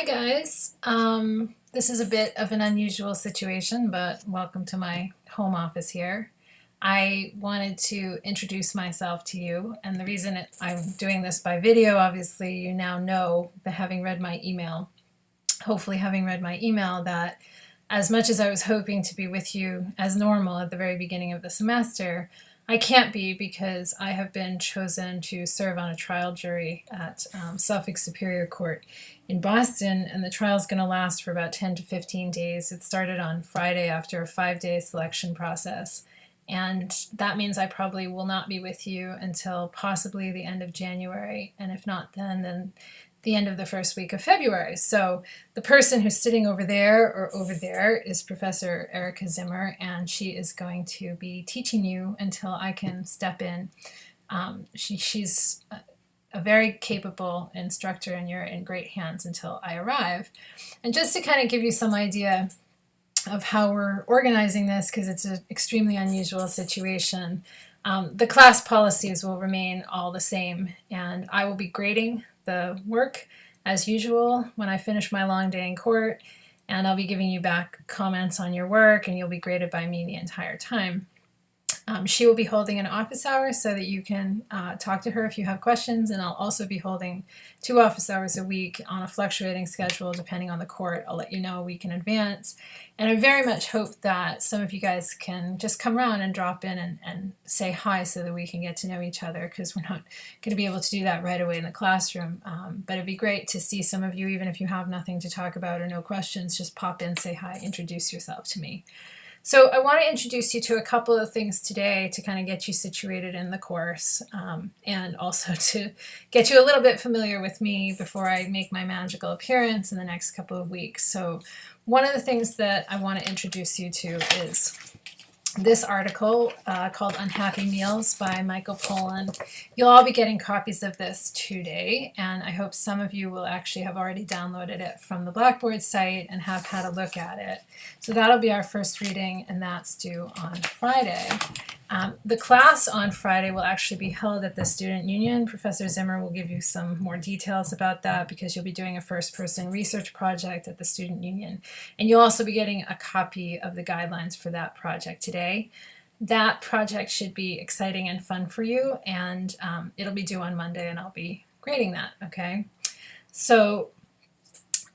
Hi guys. This is a bit of an unusual situation, but welcome to my home office here. I wanted to introduce myself to you, and the reason I'm doing this by video, obviously, you now know that hopefully having read my email, that as much as I was hoping to be with you as normal at the very beginning of the semester, I can't be because I have been chosen to serve on a trial jury at Suffolk Superior Court in Boston, and the trial is going to last for about 10 to 15 days. It started on Friday after a 5-day selection process, and that means I probably will not be with you until possibly the end of January, and if not then the end of the first week of February. So the person who's sitting over there or over there is Professor Erica Zimmer, and she is going to be teaching you until I can step in. She's a very capable instructor, and you're in great hands until I arrive. And just to kind of give you some idea of how we're organizing this, because it's an extremely unusual situation, the class policies will remain all the same, and I will be grading the work as usual when I finish my long day in court, and I'll be giving you back comments on your work, and you'll be graded by me the entire time. She will be holding an office hour so that you can talk to her if you have questions, and I'll also be holding 2 office hours a week on a fluctuating schedule depending on the court. I'll let you know a week in advance. And I very much hope that some of you guys can just come around and drop in and say hi so that we can get to know each other, because we're not going to be able to do that right away in the classroom. But it'd be great to see some of you, even if you have nothing to talk about or no questions. Just pop in, say hi, introduce yourself to me. So I want to introduce you to a couple of things today to kind of get you situated in the course, and also to get you a little bit familiar with me before I make my magical appearance in the next couple of weeks. So one of the things that I want to introduce you to is this article called Unhappy Meals by Michael Pollan. You'll all be getting copies of this today, and I hope some of you will actually have already downloaded it from the Blackboard site and have had a look at it. So that'll be our first reading, and that's due on Friday. The class on Friday will actually be held at the Student Union. Professor Zimmer will give you some more details about that, because you'll be doing a first-person research project at the Student Union. And you'll also be getting a copy of the guidelines for that project today. That project should be exciting and fun for you, and it'll be due on Monday, and I'll be grading that, okay? So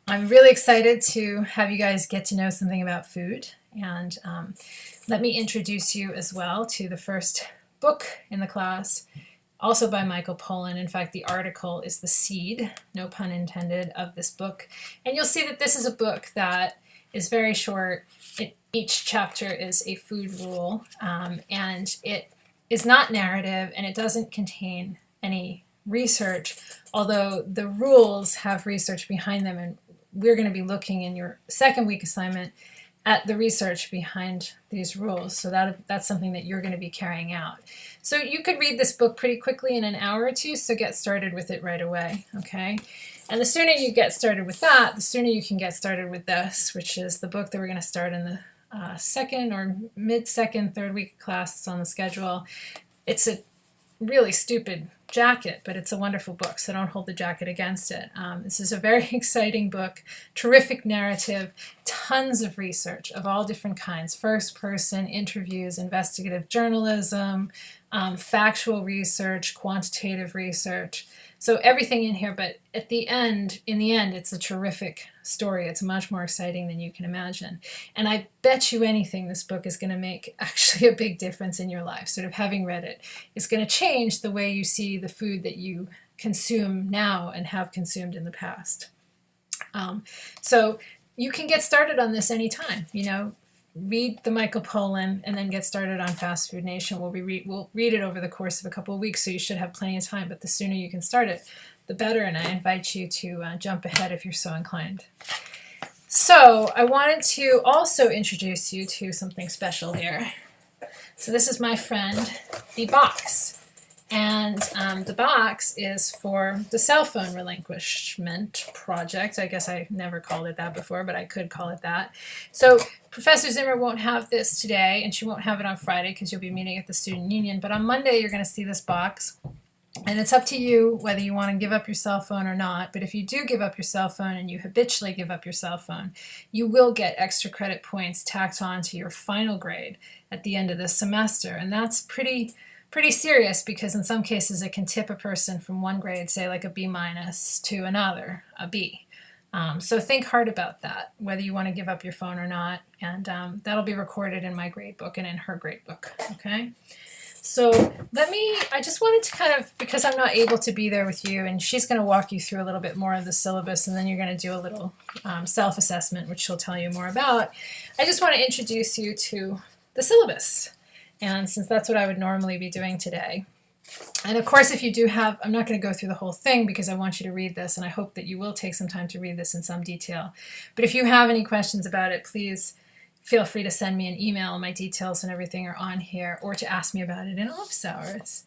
I'm really excited to have you guys get to know something about food, and let me introduce you as well to the first book in the class, also by Michael Pollan. In fact, the article is the seed, no pun intended, of this book. And you'll see that this is a book that is very short. Each chapter is a food rule, and it is not narrative, and it doesn't contain any research, although the rules have research behind them, and we're going to be looking in your second week assignment at the research behind these rules. So that's something that you're going to be carrying out. So you could read this book pretty quickly in an hour or two, so get started with it right away, okay? And the sooner you get started with that, the sooner you can get started with this, which is the book that we're going to start in the second or mid-second, third week of class. It's on the schedule. It's a really stupid jacket, but it's a wonderful book, so don't hold the jacket against it. This is a very exciting book, terrific narrative, tons of research of all different kinds: first person interviews, investigative journalism, factual research, quantitative research. So everything in here, but in the end, it's a terrific story. It's much more exciting than you can imagine. And I bet you anything this book is going to make actually a big difference in your life. Sort of having read it, it's going to change the way you see the food that you consume now and have consumed in the past. So you can get started on this anytime, read the Michael Pollan and then get started on Fast Food Nation. We'll read it over the course of a couple of weeks, so you should have plenty of time, but the sooner you can start it, the better, and I invite you to jump ahead if you're so inclined. So I wanted to also introduce you to something special here. So this is my friend, the box. And the box is for the cell phone relinquishment project. I guess I never called it that before, but I could call it that. So Professor Zimmer won't have this today, and she won't have it on Friday because you'll be meeting at the Student Union. But on Monday, you're going to see this box. And it's up to you whether you want to give up your cell phone or not. But if you do give up your cell phone and you habitually give up your cell phone, you will get extra credit points tacked on to your final grade at the end of the semester. And that's pretty serious, because in some cases it can tip a person from one grade, say like a B minus, to another, a B. So think hard about that, whether you want to give up your phone or not. And that'll be recorded in my grade book and in her grade book. Okay. So I just wanted to kind of, because I'm not able to be there with you, and she's going to walk you through a little bit more of the syllabus, and then you're going to do a little self-assessment, which she'll tell you more about. I just want to introduce you to the syllabus. And since that's what I would normally be doing today. And of course, if you do have, I'm not going to go through the whole thing because I want you to read this, and I hope that you will take some time to read this in some detail. But if you have any questions about it, please feel free to send me an email. My details and everything are on here, or to ask me about it in office hours.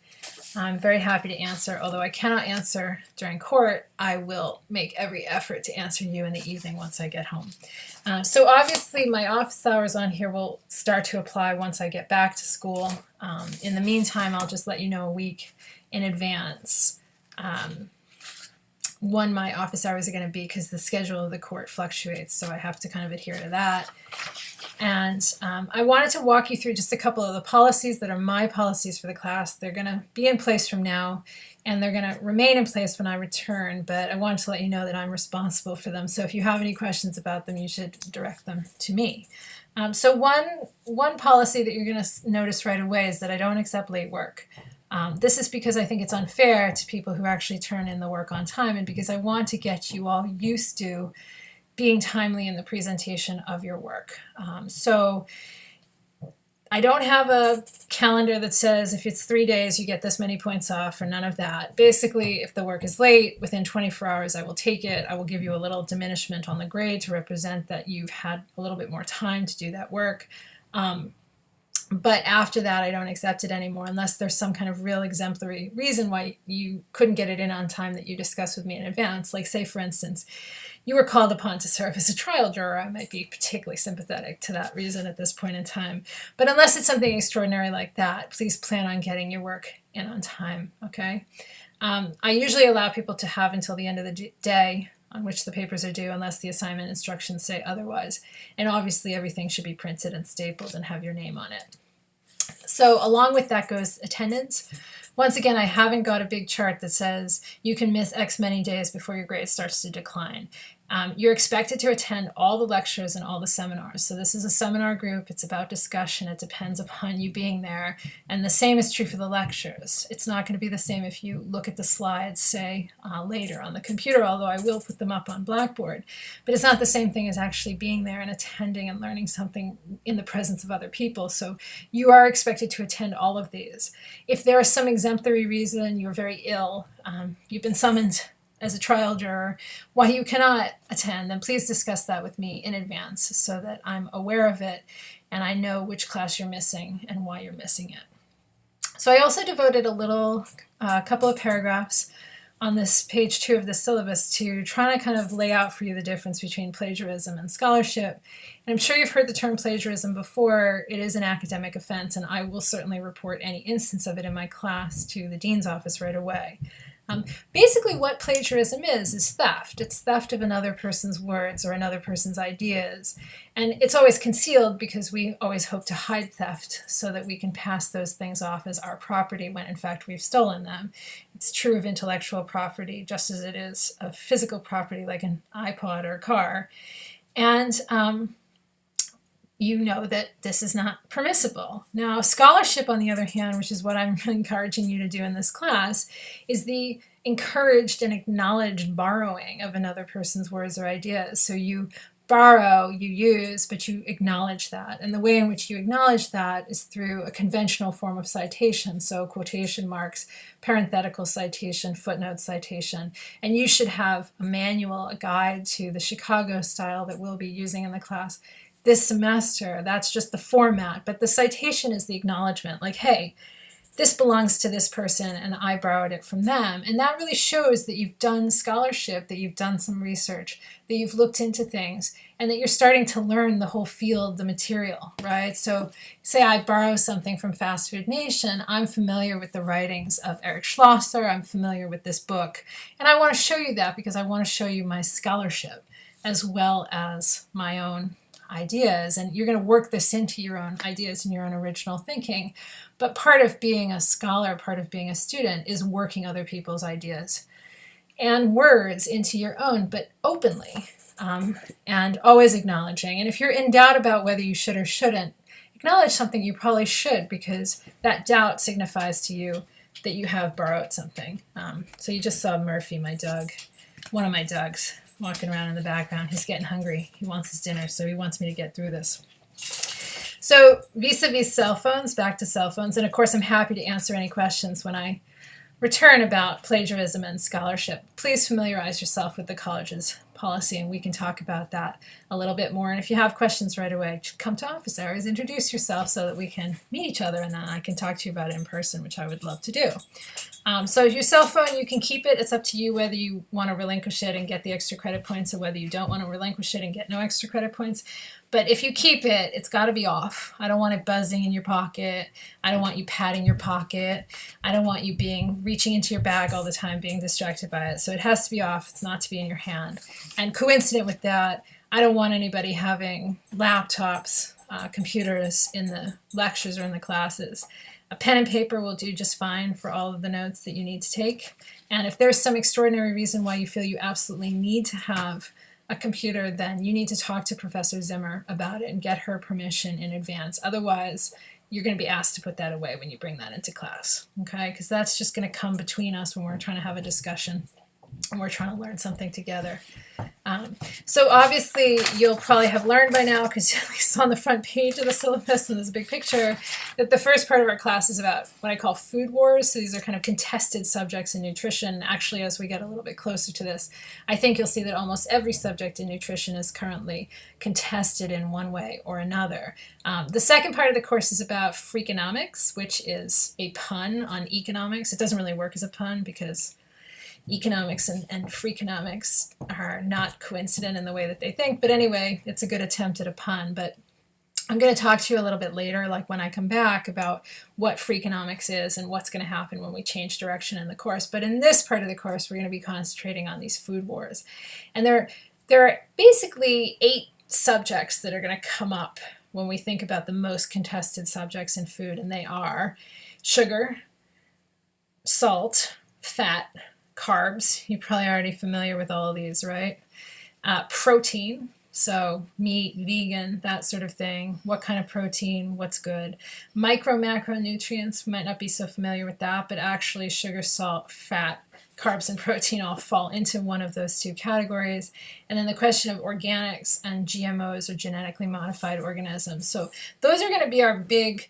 I'm very happy to answer. Although I cannot answer during court, I will make every effort to answer you in the evening once I get home. So obviously my office hours on here will start to apply once I get back to school. In the meantime, I'll just let you know a week in advance when my office hours are going to be, because the schedule of the court fluctuates, so I have to kind of adhere to that. And I wanted to walk you through just a couple of the policies that are my policies for the class. They're going to be in place from now, and they're going to remain in place when I return, but I wanted to let you know that I'm responsible for them. So if you have any questions about them, you should direct them to me. So one policy that you're going to notice right away is that I don't accept late work. This is because I think it's unfair to people who actually turn in the work on time, and because I want to get you all used to being timely in the presentation of your work. So I don't have a calendar that says if it's 3 days, you get this many points off, or none of that. Basically, if the work is late, within 24 hours, I will take it. I will give you a little diminishment on the grade to represent that you've had a little bit more time to do that work. But after that, I don't accept it anymore unless there's some kind of real exemplary reason why you couldn't get it in on time that you discussed with me in advance. Like, say, for instance, you were called upon to serve as a trial juror. I might be particularly sympathetic to that reason at this point in time. But unless it's something extraordinary like that, please plan on getting your work in on time, okay? I usually allow people to have until the end of the day on which the papers are due, unless the assignment instructions say otherwise. And obviously everything should be printed and stapled and have your name on it. So along with that goes attendance. Once again, I haven't got a big chart that says you can miss X many days before your grade starts to decline. You're expected to attend all the lectures and all the seminars. So this is a seminar group. It's about discussion. It depends upon you being there. And the same is true for the lectures. It's not going to be the same if you look at the slides, say, later on the computer, although I will put them up on Blackboard. But it's not the same thing as actually being there and attending and learning something in the presence of other people. So you are expected to attend all of these. If there is some exemplary reason, you're very ill, you've been summoned as a trial juror, why you cannot attend, then please discuss that with me in advance so that I'm aware of it and I know which class you're missing and why you're missing it. So I also devoted a couple of paragraphs on this page 2 of the syllabus to try to kind of lay out for you the difference between plagiarism and scholarship. And I'm sure you've heard the term plagiarism before. It is an academic offense, and I will certainly report any instance of it in my class to the dean's office right away. Basically what plagiarism is theft. It's theft of another person's words or another person's ideas. And it's always concealed because we always hope to hide theft so that we can pass those things off as our property when in fact we've stolen them. It's true of intellectual property just as it is of physical property like an iPod or a car. And you know that this is not permissible. Now, scholarship, on the other hand, which is what I'm encouraging you to do in this class, is the encouraged and acknowledged borrowing of another person's words or ideas. So you borrow, you use, but you acknowledge that. And the way in which you acknowledge that is through a conventional form of citation. So quotation marks, parenthetical citation, footnote citation. And you should have a manual, a guide to the Chicago style that we'll be using in the class this semester. That's just the format, but the citation is the acknowledgement, like, hey, this belongs to this person and I borrowed it from them. And that really shows that you've done scholarship, that you've done some research, that you've looked into things, and that you're starting to learn the whole field, the material, right? So say I borrow something from Fast Food Nation, I'm familiar with the writings of Eric Schlosser, I'm familiar with this book, and I want to show you that because I want to show you my scholarship as well as my own ideas, and you're going to work this into your own ideas and your own original thinking. But part of being a scholar, part of being a student, is working other people's ideas and words into your own, but openly, and always acknowledging. And if you're in doubt about whether you should or shouldn't, acknowledge something you probably should, because that doubt signifies to you that you have borrowed something. So you just saw Murphy, my dog, one of my dogs, walking around in the background. He's getting hungry. He wants his dinner, so he wants me to get through this. So vis-a-vis cell phones, back to cell phones, and of course I'm happy to answer any questions when I return about plagiarism and scholarship. Please familiarize yourself with the college's policy, and we can talk about that a little bit more. And if you have questions right away, come to office hours, introduce yourself so that we can meet each other, and then I can talk to you about it in person, which I would love to do. So your cell phone, you can keep it. It's up to you whether you want to relinquish it and get the extra credit points, or whether you don't want to relinquish it and get no extra credit points. But if you keep it, it's got to be off. I don't want it buzzing in your pocket. I don't want you patting your pocket. I don't want you reaching into your bag all the time, being distracted by it. So it has to be off. It's not to be in your hand. And coincident with that, I don't want anybody having laptops, computers in the lectures or in the classes. A pen and paper will do just fine for all of the notes that you need to take. And if there's some extraordinary reason why you feel you absolutely need to have a computer, then you need to talk to Professor Zimmer about it and get her permission in advance. Otherwise, you're going to be asked to put that away when you bring that into class, okay? Because that's just going to come between us when we're trying to have a discussion and we're trying to learn something together. So obviously you'll probably have learned by now, because at least on the front page of the syllabus and there's a big picture, that the first part of our class is about what I call food wars. So these are kind of contested subjects in nutrition. Actually, as we get a little bit closer to this, I think you'll see that almost every subject in nutrition is currently contested in one way or another. The second part of the course is about Freakonomics, which is a pun on economics. It doesn't really work as a pun because economics and Freakonomics are not coincident in the way that they think. But anyway, it's a good attempt at a pun. But I'm going to talk to you a little bit later, like when I come back, about what Freakonomics is and what's going to happen when we change direction in the course. But in this part of the course, we're going to be concentrating on these food wars. And there are basically 8 subjects that are going to come up when we think about the most contested subjects in food. And they are sugar, salt, fat, carbs. You're probably already familiar with all of these, right? Protein, so meat, vegan, that sort of thing. What kind of protein? What's good? Macronutrients, might not be so familiar with that, but actually sugar, salt, fat, carbs, and protein all fall into one of those 2 categories. And then the question of organics and GMOs, or genetically modified organisms. So those are going to be our big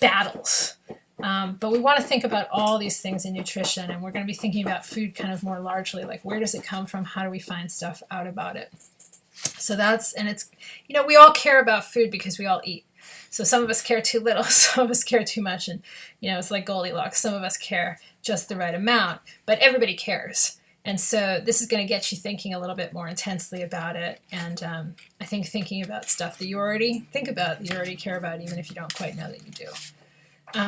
battles. But we want to think about all these things in nutrition, and we're going to be thinking about food kind of more largely, like where does it come from? How do we find stuff out about it? So it's, we all care about food because we all eat. So some of us care too little, some of us care too much, and, it's like Goldilocks. Some of us care just the right amount, but everybody cares. And so this is going to get you thinking a little bit more intensely about it. And I think thinking about stuff that you already think about, that you already care about, even if you don't quite know that you do.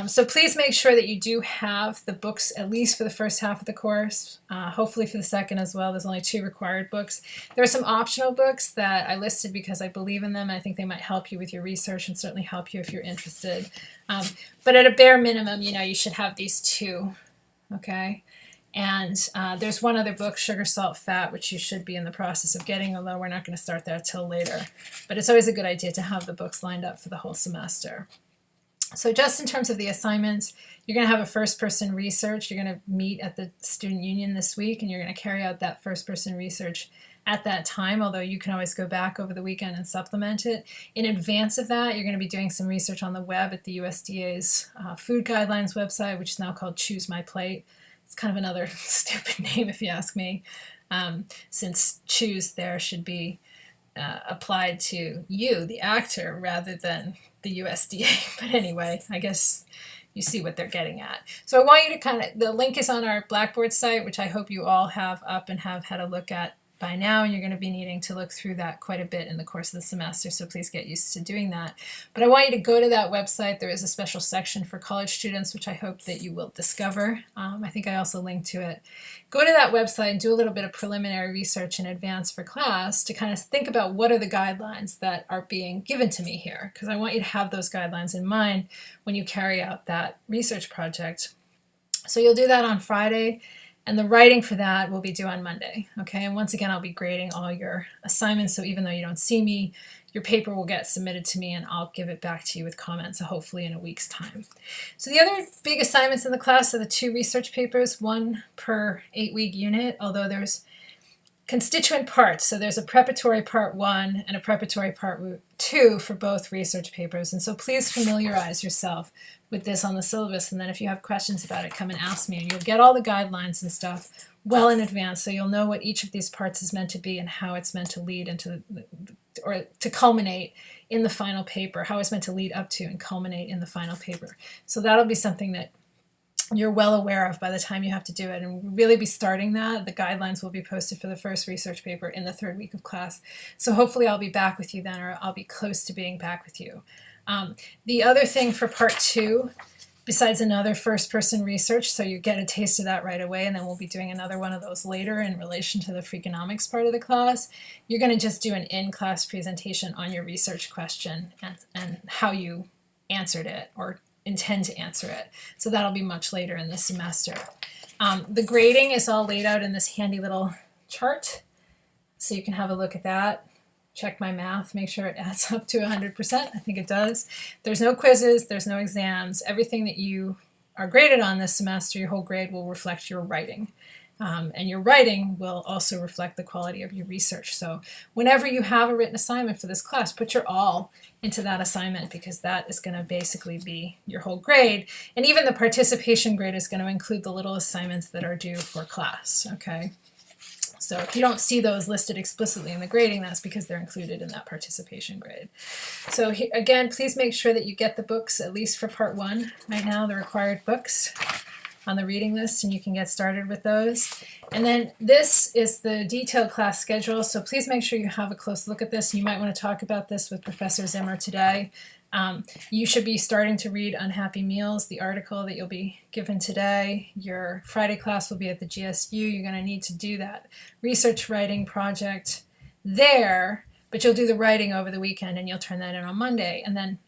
So please make sure that you do have the books, at least for the first half of the course, hopefully for the second as well. There's only 2 required books. There are some optional books that I listed because I believe in them. I think they might help you with your research and certainly help you if you're interested. But at a bare minimum, you should have these 2, okay? And there's one other book, Sugar, Salt, Fat, which you should be in the process of getting, although we're not going to start that till later. But it's always a good idea to have the books lined up for the whole semester. So just in terms of the assignments, you're going to have a first-person research. You're going to meet at the Student Union this week, and you're going to carry out that first-person research at that time, although you can always go back over the weekend and supplement it. In advance of that, you're going to be doing some research on the web at the USDA's Food Guidelines website, which is now called Choose My Plate. It's kind of another stupid name, if you ask me, since choose there should be applied to you, the actor, rather than the USDA. But anyway, I guess you see what they're getting at. So I want you to the link is on our Blackboard site, which I hope you all have up and have had a look at by now, and you're going to be needing to look through that quite a bit in the course of the semester, so please get used to doing that. But I want you to go to that website. There is a special section for college students, which I hope that you will discover. I think I also linked to it. Go to that website and do a little bit of preliminary research in advance for class to kind of think about what are the guidelines that are being given to me here, because I want you to have those guidelines in mind when you carry out that research project. So you'll do that on Friday. And the writing for that will be due on Monday, okay? And once again, I'll be grading all your assignments, so even though you don't see me, your paper will get submitted to me and I'll give it back to you with comments, hopefully in a week's time. So the other big assignments in the class are the 2 research papers, 1 per 8-week unit, although there's constituent parts. So there's a preparatory part 1 and a preparatory part 2 for both research papers. And so please familiarize yourself with this on the syllabus, and then if you have questions about it, come and ask me, and you'll get all the guidelines and stuff well in advance, so you'll know what each of these parts is meant to be and how it's meant to lead into or to culminate in the final paper, how it's meant to lead up to and culminate in the final paper. So that'll be something that you're well aware of by the time you have to do it, and we'll really be starting that. The guidelines will be posted for the first research paper in the 3rd week of class. So hopefully I'll be back with you then, or I'll be close to being back with you. The other thing for part 2, besides another first-person research, so you get a taste of that right away, and then we'll be doing another one of those later in relation to the Freakonomics part of the class, you're going to just do an in-class presentation on your research question and how you answered it or intend to answer it. So that'll be much later in the semester. The grading is all laid out in this handy little chart, so you can have a look at that. Check my math, make sure it adds up to 100%. I think it does. There's no quizzes, there's no exams. Everything that you are graded on this semester, your whole grade will reflect your writing. And your writing will also reflect the quality of your research. So whenever you have a written assignment for this class, put your all into that assignment, because that is going to basically be your whole grade. And even the participation grade is going to include the little assignments that are due for class, okay? So if you don't see those listed explicitly in the grading, that's because they're included in that participation grade. So again, please make sure that you get the books, at least for part 1 right now, the required books on the reading list, and you can get started with those. And then this is the detailed class schedule, so please make sure you have a close look at this. You might want to talk about this with Professor Zimmer today. You should be starting to read Unhappy Meals, the article that you'll be given today. Your Friday class will be at the GSU. You're going to need to do that research writing project there, but you'll do the writing over the weekend and you'll turn that in on Monday. And then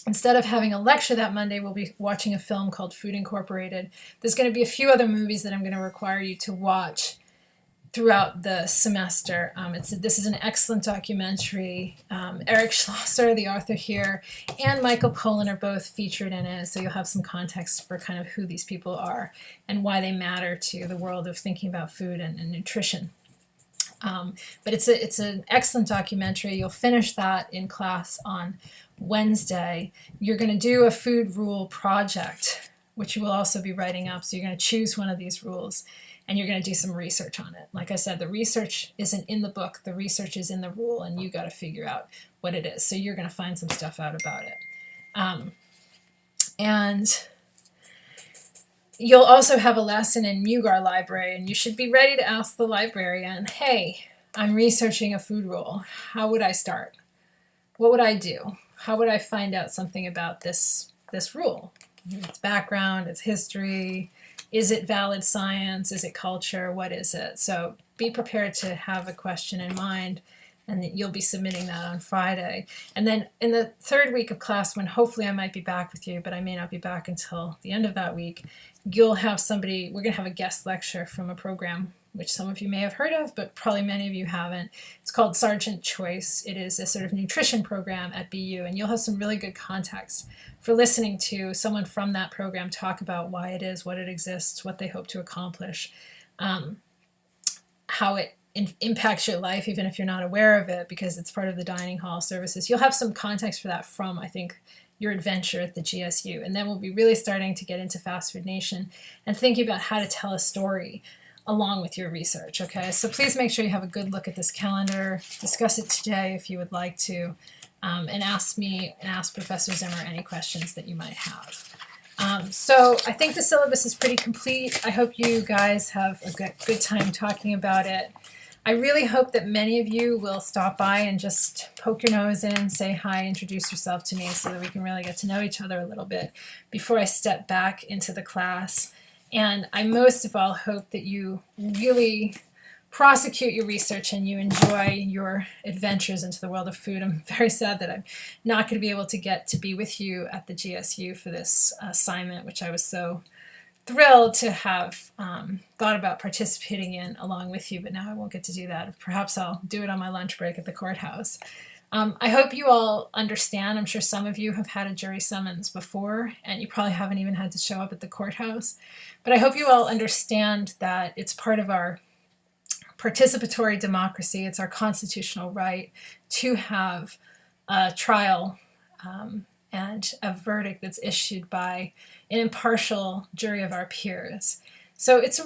instead of having a lecture that Monday, we'll be watching a film called Food Incorporated. There's going to be a few other movies that I'm going to require you to watch throughout the semester. This is an excellent documentary. Eric Schlosser, the author here, and Michael Pollan are both featured in it, so you'll have some context for kind of who these people are and why they matter to the world of thinking about food and nutrition. But it's an excellent documentary. You'll finish that in class on Wednesday. You're going to do a food rule project, which you will also be writing up. So you're going to choose one of these rules and you're going to do some research on it. Like I said, the research isn't in the book. The research is in the rule, and you got to figure out what it is. So you're going to find some stuff out about it. And you'll also have a lesson in Mugar Library, and you should be ready to ask the librarian, hey, I'm researching a food rule. How would I start? What would I do? How would I find out something about this rule? Its background, its history, is it valid science? Is it culture? What is it? So be prepared to have a question in mind, and you'll be submitting that on Friday. And then in the 3rd week of class, when hopefully I might be back with you, but I may not be back until the end of that week, you'll have somebody, we're going to have a guest lecture from a program which some of you may have heard of, but probably many of you haven't. It's called Sergeant Choice. It is a sort of nutrition program at BU, and you'll have some really good context for listening to someone from that program talk about why it is, what it exists, what they hope to accomplish, how it impacts your life, even if you're not aware of it, because it's part of the dining hall services. You'll have some context for that from, I think, your adventure at the GSU. And then we'll be really starting to get into Fast Food Nation and thinking about how to tell a story along with your research, okay? So please make sure you have a good look at this calendar, discuss it today if you would like to, and ask me and ask Professor Zimmer any questions that you might have. So I think the syllabus is pretty complete. I hope you guys have a good time talking about it. I really hope that many of you will stop by and just poke your nose in, say hi, introduce yourself to me so that we can really get to know each other a little bit before I step back into the class. And I most of all hope that you really prosecute your research and you enjoy your adventures into the world of food. I'm very sad that I'm not going to be able to get to be with you at the GSU for this assignment, which I was so thrilled to have thought about participating in along with you, but now I won't get to do that. Perhaps I'll do it on my lunch break at the courthouse. I hope you all understand. I'm sure some of you have had a jury summons before, and you probably haven't even had to show up at the courthouse. But I hope you all understand that it's part of our participatory democracy. It's our constitutional right to have a trial and a verdict that's issued by an impartial jury of our peers. So it's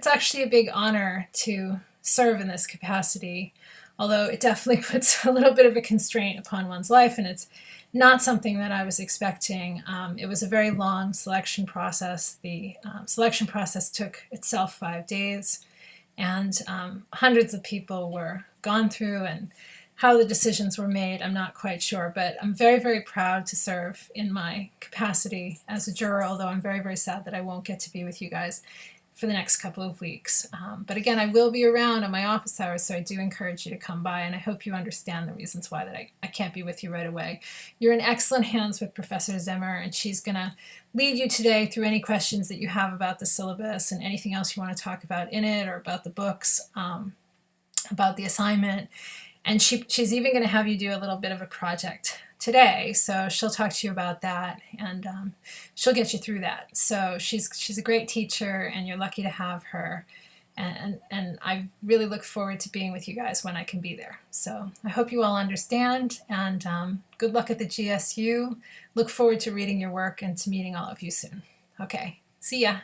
actually a big honor to serve in this capacity, although it definitely puts a little bit of a constraint upon one's life, and it's not something that I was expecting. It was a very long selection process. The selection process took itself 5 days, and hundreds of people were gone through, and how the decisions were made, I'm not quite sure, but I'm very, very proud to serve in my capacity as a juror, although I'm very, very sad that I won't get to be with you guys for the next couple of weeks. But again, I will be around on my office hours, so I do encourage you to come by, and I hope you understand the reasons why that I can't be with you right away. You're in excellent hands with Professor Zimmer, and she's going to lead you today through any questions that you have about the syllabus and anything else you want to talk about in it or about the books, about the assignment. And she's even going to have you do a little bit of a project today, so she'll talk to you about that, and she'll get you through that. So she's a great teacher, and you're lucky to have her, and I really look forward to being with you guys when I can be there. So I hope you all understand, and good luck at the GSU. Look forward to reading your work and to meeting all of you soon. Okay, see ya.